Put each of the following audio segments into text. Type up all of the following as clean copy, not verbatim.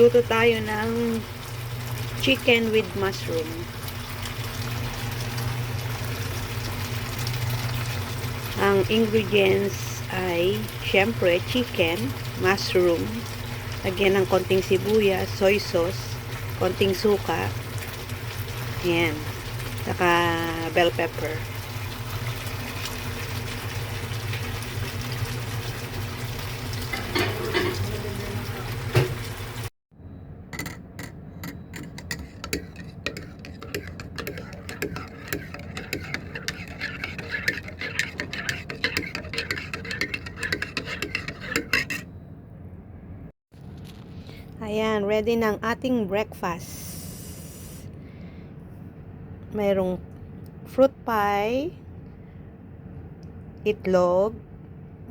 Magluto tayo ng chicken with mushroom. Ang ingredients ay syempre chicken, mushroom, lagyan ng konting sibuyas, soy sauce, konting suka, yan, saka bell pepper. Ayan, ready ng ating breakfast. Mayroong fruit pie, itlog,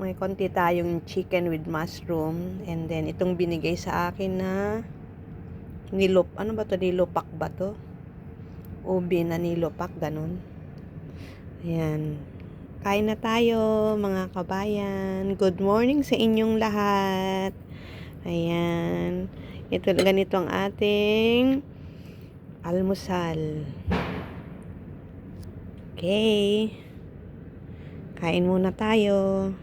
may konti tayong chicken with mushroom, and then itong binigay sa akin na ano ba to? Nilupak ba to? Ubi na nilupak, ganun. Ayan. Kain na tayo, mga kabayan. Good morning sa inyong lahat. Ayan. Ganito ang ating almusal. Okay. Kain muna tayo.